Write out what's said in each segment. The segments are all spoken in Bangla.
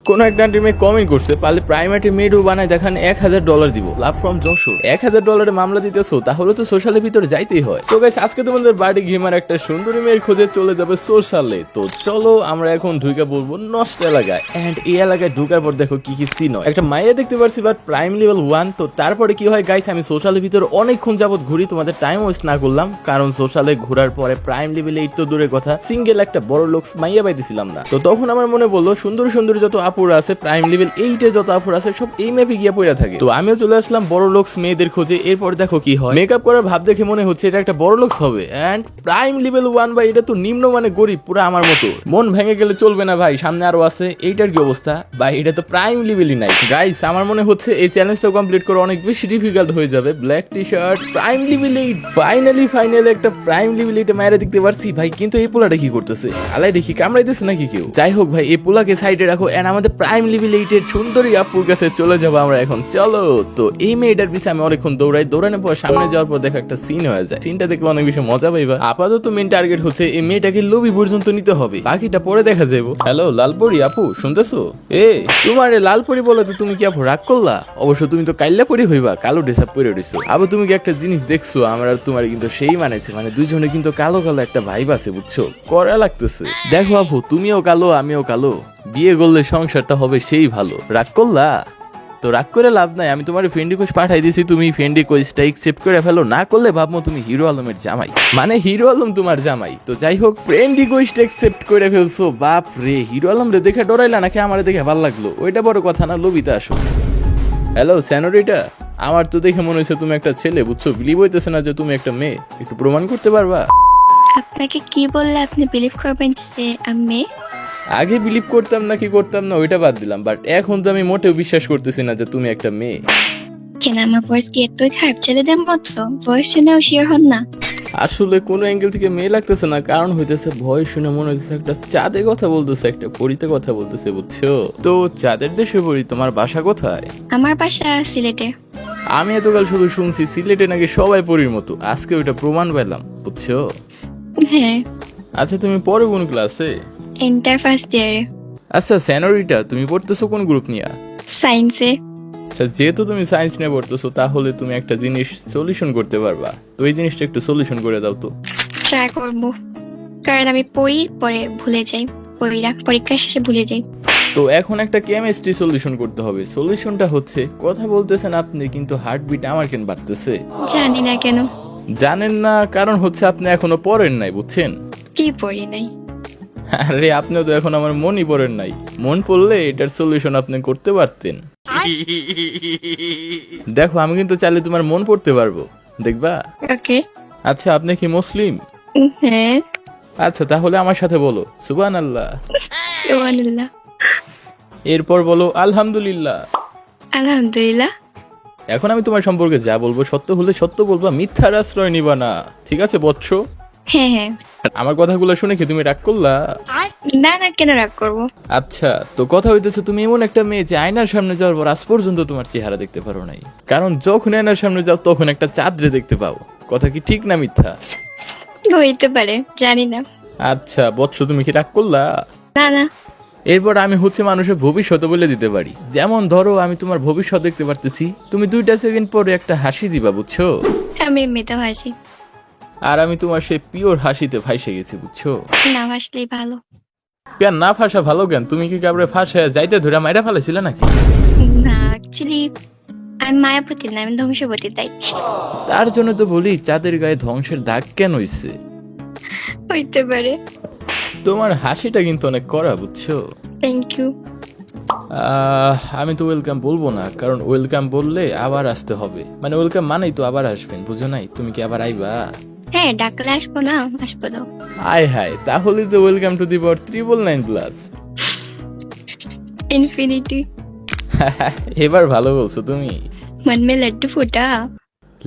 কোন একটা আন্টির মেয়ে কমেন্ট করছে পারলে প্রাইমারি মেয়েডও বানায় দেখান $1000 দিব লাভ ফ্রম যশোর। $1000 মামলা দিতেছো তাহলে তো সোশ্যালের ভিতরে যাইতেই হয়। তো গাইস আজকে তোমাদের বাড়ি গেমার একটা সুন্দরী মেয়ের খোঁজে চলে যাবে সোশ্যালে। তো চলো আমরা এখন ঢুকে বলবো নষ্ট এলাকায়। এন্ড এই এলাকায় ঢুকার পর দেখো কি কি সিন হয়। একটা মাইয়া দেখতে পারছি বাট প্রাইম লেভেল 1। তো তারপরে কি হয় গাইস, আমি সোশ্যালের ভিতরে অনেকক্ষণ যাবত ঘুরি, তোমাদের টাইম ওয়েস্ট না করলাম, কারণ সোশ্যালে ঘোরার পরে প্রাইম লেভেল 8 তো দূরের কথা সিঙ্গেল একটা বড় লোক মাইয়া পাইতেছিলাম না। তো তখন আমার মনে বললো সুন্দর সুন্দর যত আপুরা আছে প্রাইম লেভেল 8 এ যত আপুরা আছে সব এই ম্যাপে গিয়ে পড়ে থাকে। তো আমিও চলে আসলাম বড় লোকস মেয়েদের খোঁজে। এরপর দেখো কি হয়, মেকআপ করার ভাব দেখে মনে হচ্ছে এটা একটা বড় লোকস হবে। এন্ড প্রাইম লেভেল 1 ভাই, এটা তো নিম্ন মানে গরিব পুরো আমার মতো। মন ভেঙে গেলে চলবে না ভাই, সামনে আরো আছে। এইটার কি অবস্থা ভাই, এটা তো প্রাইম লেভেলই নাই গাইস। আমার মনে হচ্ছে এই চ্যালেঞ্জটা কমপ্লিট করা অনেক বেশি ডিফিকাল্ট হয়ে যাবে। Black T shirt prime level 8, finally একটা প্রাইম লেভেল 8 মায়েরা দেখতে পারছি ভাই। কিন্তু এই পোলাটা কি করতেছে, আলাই দেখি কামড়াইতেছে নাকি কেউ? যাই হোক ভাই, এই পোলাকে সাইডে রাখো এন্ড আমাদের প্রাইম লেভেল 8 এর সুন্দরী আপুর কাছে চলে যাবো আমরা এখন। চলো। তো এই মেয়েটার পিছে আমি অনেকক্ষণ দৌড়ানোর পর সামনে যাওয়ার পর দেখো একটা সিন হয়ে যায়। সিনটা দেখলে অনেক বেশি মজা পাইবা। আপাতত মেইন টার্গেট হচ্ছে এই মেয়েটাকে লবি পর্যন্ত নিতে হবে, বাকিটা পরে দেখা যাবো। হ্যালো লালপরি আপু, শুনতেছো? তোমার লালপরি বলে তো তুমি কি আপু রাগ করলা? অবশ্য তুমি তো কাইল্লা পরি হইবা, কালো ড্রেস আপ পরে রইছো। আবু তুমি কি একটা জিনিস দেখছো, আমার আর তোমার কিন্তু সেই মানাইছে, মানে দুইজনে কিন্তু কালো কালো একটা ভাইব আছে বুঝছো, করা লাগতেছে। দেখো আপু, তুমিও কালো আমিও কালো, বিয়ে করলে সংসারটা হবে সেই ভালো। রাগ করলা? তো রাগ করে লাভ নাই, আমি তোমার ফ্রেন্ড রিকোয়েস্ট পাঠাই দিয়েছি, তুমি ফ্রেন্ড রিকোয়েস্টটা অ্যাকসেপ্ট করে ফেলো। না করলে ভাববো তুমি হিরো আলমের জামাই, মানে হিরো আলম তোমার জামাই। তো যাই হোক, ফ্রেন্ড রিকোয়েস্ট অ্যাকসেপ্ট করে ফেলছো। বাপ রে, হিরো আলম রে দেখে ডরাইলা নাকি আমারে দেখে ভালো লাগলো? ওইটা বড় কথা না, লবিতে আসো। হ্যালো সেনোরিটা, আমার তো দেখে মনে হচ্ছে তুমি একটা ছেলে বুঝছো, বিলিভ হইতেছে না যে তুমি একটা মেয়ে। একটু প্রমাণ করতে পারবা? আপনাকে কি বললে আপনি বিলিভ করবেন যে আমি মেয়ে? আগে বিলিভ করতাম না কি করতাম না ওইটা বাদ দিলাম, বাট এখন তো আমি মোটেও বিশ্বাস করতেছি না যে তুমি একটা মেয়ে। কেন আমার ভয়েস কি এতই খারাপ ছেলেদের মতো? ভয়েস শুনেও শিওর হন না? আসলে কোনো অ্যাঙ্গেল থেকে মেয়ে লাগতেছে না, কারণ হইতেছে ভয় শুনে মনে হইতেছে একটা চাঁদে কথা বলতেছে, একটা পরিতে কথা বলতেছে বুঝছো। তো চাঁদের দেশে পড়ি, তোমার বাসা কোথায়? আমার বাসা সিলেটে। আমি এতকাল শুধু শুনছি সিলেটে নাকি সবাই পরির মতো, আজকে ওইটা প্রমাণ পেলাম বুঝছো। হ্যাঁ। আচ্ছা তুমি পড়ো কোন ক্লাসে? ইন্টার ফার্স্ট ইয়ারে। আচ্ছা সেনোরিটা, তুমি পড়তেছো কোন গ্রুপ নিয়ে? সায়েন্সে। আচ্ছা যেহেতু তুমি সায়েন্স নিয়ে পড়তেছো তাহলে তুমি একটা জিনিস সলিউশন করতে পারবা, তো এই জিনিসটা একটু সলিউশন করে দাও তো। ট্রাই করবো, কারণ আমি পড়ি পরে ভুলে যাই, পড়িরা পরীক্ষা শেষে ভুলে যাই। তো এখন একটা কেমিস্ট্রি সলিউশন করতে হবে। সলিউশনটা হচ্ছে, কথা বলতেছেন আপনি কিন্তু হার্টবিট আমার কেন বাড়তেছে? জানি না কেন। জানেন না, কারণ হচ্ছে আপনি এখনো পড়েন নাই বুঝছেন। কি পড়ি নাই? আরে আপনিও তো এখন আমার মনই পড়েন নাই, মন পড়লে এটার সলিউশন আপনি করতে পারতেন। দেখো আমি কিন্তু চাইলে তোমার মন পড়তে পারবো, দেখবা? ওকে। আচ্ছা আপনি কি মুসলিম? হ্যাঁ। আচ্ছা তাহলে আমার সাথে বলো সুবহানাল্লাহ, সুবহানাল্লাহ। এরপর বলো আলহামদুলিল্লাহ। আলহামদুলিল্লাহ। এখন আমি তোমার সম্পর্কে যা বলবো সত্য হলে সত্য বলবা, মিথ্যার আশ্রয় নিবা না, ঠিক আছে বৎস? হ্যাঁ হ্যাঁ। আমার কথাগুলো শুনে কি তুমি রাগ করলা? না না, কেন রাগ করবো? আচ্ছা তো কথা হইতেছে তুমি এমন একটা মেয়ে যে আয়নার সামনে যাওয়ার পর আজ পর্যন্ত তোমার চেহারা দেখতে পারো নাই, কারণ যখন আয়নার সামনে যাও তখন একটা চাঁদরে দেখতে পাও। কথা কি ঠিক না মিথ্যা? হইতে পারে, জানি না। আচ্ছা বৎস, তুমি কি রাগ করলা? না না। এরপর আমি হচ্ছে মানুষের ভবিষ্যৎ বলে দিতে পারি। যেমন ধরো আমি তোমার ভবিষ্যৎ দেখতে পারতেছি, তুমি 2টা সেকেন্ড পরে একটা হাসি দিবা বুঝছো, আমি এমনিতে হাসি। আর আমি তোমার সেই পিওর হাসিতে ফাইসে গেছি বুঝছো। না হাসলেই ভালো। কেন না ফাঁসা ভালো কেন? তুমি কি কাবরে ফাঁসা যাইতে ধরে মাইরা ফেলাইছিলে নাকি? না অ্যাকচুয়ালি আমি মায়াবতী না, আমি ধ্বংসবতী, তাই। তার জন্য তো বলি চাঁদের গায়ে ধ্বংসের দাগ কেন হইছে। হইতে পারে। তোমার হাসিটা কিন্তু অনেক কড়া বুঝছো। Thank you. আমি তো ওয়েলকাম বলবো না, কারণ ওয়েলকাম বললে আবার আসতে হবে, মানে ওয়েলকাম মানেই তো আবার আসবেন, বুঝো নাই? তুমি কি আবার আইবা? হ্যাঁ ডাকলে আসবো না, আসবো তো। আয় হায়, তাহলে তো welcome to the power 999+। Infinity. এবার ভালো বলছো তুমি। মন মে লাড্ডু ফুটা।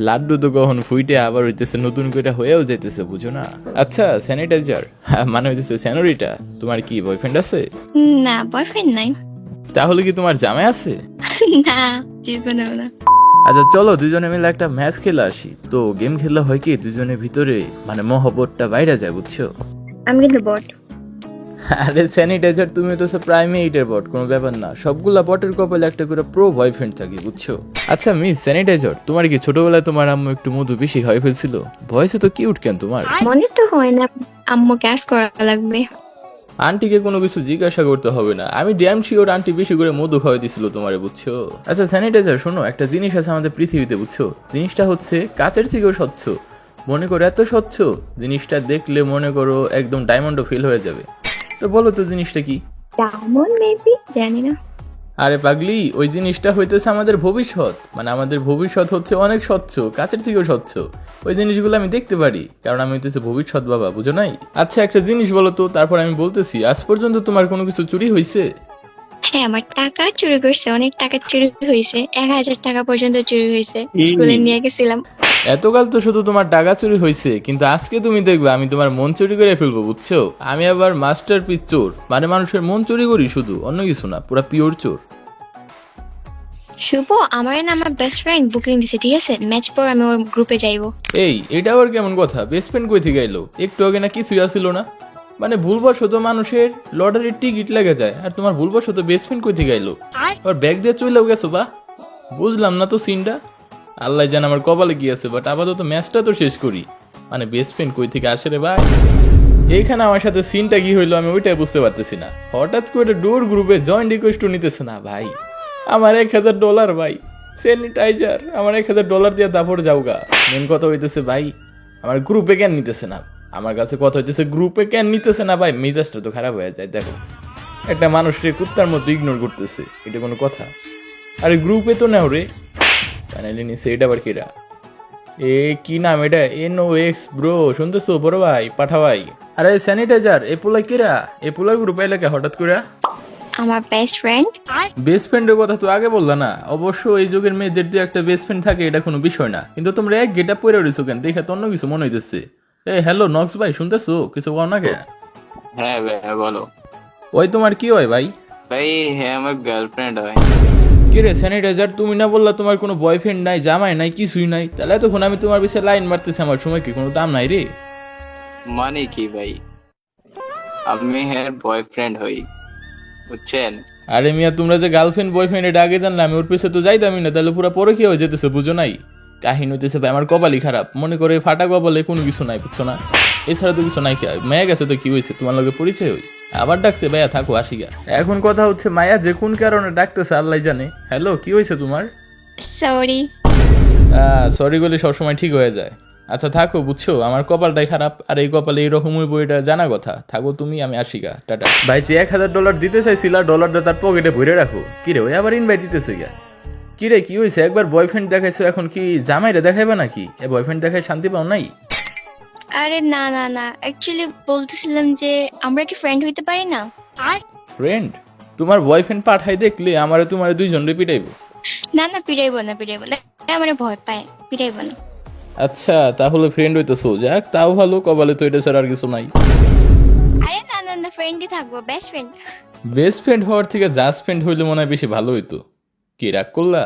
লাড্ডু তো কখন ফুইটে আবার হইতেছে নতুন করে হয়েও যাইতেছে, বুঝো না? আচ্ছা স্যানিটাইজার, মানে হইতেছে সেনোরিটা, তোমার কি বয়ফ্রেন্ড আছে? না বয়ফ্রেন্ড নাই। তাহলে কি তোমার জামাই আছে? না জীবনেও না। আচ্ছা চলো দুজনে মিলে একটা ম্যাচ খেলে আসি। তো গেম খেললে হয় কি দুজনের ভিতরে মানে মহব্বতটা বাইরে যায় বুঝছো। আমি কিন্তু বট। আরে স্যানিটাইজার, তুমি তো প্রাইমেটের বট, কোনো ব্যাপার না। সবগুলা বটের কপালে একটা করে প্রো বয়ফ্রেন্ড থাকে, বুঝছো? আচ্ছা মিস স্যানিটাইজার, তোমার কি ছোটবেলায় তোমার আম্মু একটু মধু বেশি হয়ে ফেলছিল? ভয়েসে তো কিউট কেন তোমার? মনে তো হয় না, আম্মু গ্যাস করা লাগবে। আন্টিকে কোনো কিছু জিজ্ঞাসা করতে হবে না, আমি ড্যাম শিওর আন্টি বেশি করে মধু খাওয়াই দিছিল তোমারে, বুঝছো? আচ্ছা স্যানিটাইজার শোনো, একটা জিনিস আছে আমাদের পৃথিবীতে, বুঝছো? জিনিসটা হচ্ছে কাচের থেকেও স্বচ্ছ। মনে করো এত স্বচ্ছ, জিনিসটা দেখলে মনে করো একদম ডায়মন্ডও ফিল হয়ে যাবে। তো বলো তো জিনিসটা কি? ডায়মন্ড মেবি, জানি না। আরে পাগলি, ওই জিনিসটা হইতেছে আমাদের ভবিষ্যৎ। মানে আমাদের ভবিষ্যৎ হচ্ছে অনেক স্বচ্ছ, কাছের থেকেও স্বচ্ছ। ওই জিনিসগুলো আমি দেখতে পারি, কারণ আমি হইতেছে ভবিষ্যৎ বাবা, বুঝো নাই? আচ্ছা একটা জিনিস বলো তো, তারপর আমি বলতেছি। আজ পর্যন্ত তোমার কোনো কিছু চুরি হয়েছে? হ্যাঁ, আমার টাকা চুরি করছে, অনেক টাকা চুরি হয়েছে, 1,000 টাকা পর্যন্ত চুরি হয়েছে। এই। স্কুলে নিয়ে গেছিলাম। এতকাল তো শুধু তোমার টাকা চুরি হয়েছে, কিন্তু আজকে তুমি দেখবে আমি তোমার মন চুরি করে ফেলবো, বুঝছো? আমি আবার মাস্টার পিস চোর, মানে মানুষের মন চুরি করি শুধু, অন্য কিছু না, পুরা পিওর চোর। শুভ, আমার না আমার বেস্ট ফ্রেন্ড বুকিং দিছে, ঠিক আছে? ম্যাচ পর আমি ওর গ্রুপে যাইবো। এই, এটা আবার কেমন কথা? বেস্ট ফ্রেন্ড কই থেকে এলো? একটু আগে না কিছুই আসিল না? মানে ভুলবশত মানুষের লটারির টিকিট লেগে যায়, আর তোমার ভুলবশত বেস্ট ফ্রেন্ড কই থেকে এলো? আর ব্যাগ দিয়ে চলেও গেছো বা? বুঝলাম না তো সিনটা। আল্লাহ জান আমার কপালে কি আছে, বাট আপাতত ম্যাচটা তো শেষ করি। মানে বেস্ট ফ্রেন্ড কই থেকে আসে রে ভাই? এইখানে আমার সাথে সিনটা কি হইলো আমি ওইটাই বুঝতে পারতেছি না। হঠাৎ করে ডোর গ্রুপে জয়েন্ট রিকোয়েস্ট নিতেছে না ভাই। আমার $1,000 ভাই, স্যানিটাইজার আমার $1,000 দিয়ে দাপড় যাওগা। মেন কথা হইতেছে ভাই, আমার গ্রুপে কেন নিতেছে না? আমার কাছে কথা হইতেছে গ্রুপে কেন নিতেছে না ভাই? মেজাজটা তো খারাপ হয়ে যায়। দেখো, একটা মানুষকে কুত্তার মতো ইগনোর করতেছে, এটা কোনো কথা? আরে গ্রুপে তো নেও রে। ফাইনালি নিছে, এটা আবার কিরা? এ কি নাম এটা? NOX ব্রো, শুনতেছো বড় ভাই, পাঠা ভাই? আরে স্যানিটাইজার, এ পোলা কিরা? এ পোলার গ্রুপে এলাকা হঠাৎ করে? আমার বেস্ট ফ্রেন্ড। বেস্ট ফ্রেন্ডের কথা তো আগে বললা না? অবশ্য এই যুগের মেয়েদের যে একটা বেস্ট ফ্রেন্ড থাকে এটা কোনো বিষয় না, কিন্তু তোমরা এক গেট আপ পরে রয়েছো কেন? দেখে তো অন্য কিছু মনে হইতেছে। এই হ্যালো নক্স ভাই, শুনতেছো? কিছু বল না কে? হ্যাঁ ভাই, হ্যাঁ বলো। ওই তোমার কি হয় ভাই? ভাই হ্যাঁ, আমার গার্লফ্রেন্ড হয়। কি রে স্যানিটাইজার, তুমি না বললা তোমার কোনো বয়ফ্রেন্ড নাই, জামাই নাই, কিছুই নাই? তাহলে এতক্ষণ আমি তোমার পিছিয়ে লাইন মারতেছি, আমার সময় কি কোনো দাম নাই রে? মানে কি ভাই, আমি হ্যাঁ বয়ফ্রেন্ড হই, বুঝছেন? আরে মিয়া, তোমরা যে গার্লফ্রেন্ড বয়ফ্রেন্ড এটা আগে জানলে আমি ওর পিছে তো যাইতামই না, তাহলে পুরো পরে কি হয়ে যেতেছে, বুঝো নাই? কাহিনী হইতেছে ভাই আমার কপালই খারাপ, মনে করে ফাটা কপালে কোনো কিছু নাই, বুঝছো না? এছাড়া তো কিছু নাই। কে মেয়ে গেছে তো কি হয়েছে, তোমার লগে পরিচয় হই? আবার ডাকছে ভাইয়া, থাকো আসিগা। এখন কথা হচ্ছে মায়া যে কোন কারণে ডাকতেছে আল্লাহ জানে। হ্যালো, কি হয়েছে তোমার? সরি। সরি বলে সবসময় ঠিক হয়ে যায়। আচ্ছা থাকো, বুঝছো আমার কপালটাই খারাপ, আর এই কপালে এইরকম হইব এটা জানা কথা। থাকো তুমি, আমি আসিগা, টাটা। ভাই যে $1,000 দিতে চাইছিলা, ডলারটা তার পকেটে ভরে রাখো। কিরে ওই আবার ইনভাইট দিতেছে গা? কিরে কি হয়েছে? একবার বয়ফ্রেন্ড দেখাইছো, এখন কি জামাইরে দেখাইবা নাকি? এ বয়ফ্রেন্ড দেখায় শান্তি পাও নাই? আরে না না না, অ্যাকচুয়ালি বলতেছিলাম যে আমরা কি ফ্রেন্ড হইতে পারি না? আর ফ্রেন্ড? তোমার বয়ফ্রেন্ড পাঠাই দেখলে আমারে তোমারে দুইজন রে পিটাইবো। না না, পিটাইবো না, পিটাইবো না, আমার ভয় পায়, পিটাইবো না। আচ্ছা তাহলে ফ্রেন্ড হইতেছো, যাক তাও ভালো, কপালে তো এটা ছাড়া আর কিছু নাই। আরে না না না, ফ্রেন্ডই থাকবো, বেস্ট ফ্রেন্ড। বেস্ট ফ্রেন্ড হওয়ার থেকে জাস্ট ফ্রেন্ড হইলে মনে হয় বেশি ভালো হইতো। কি রাগ করলা?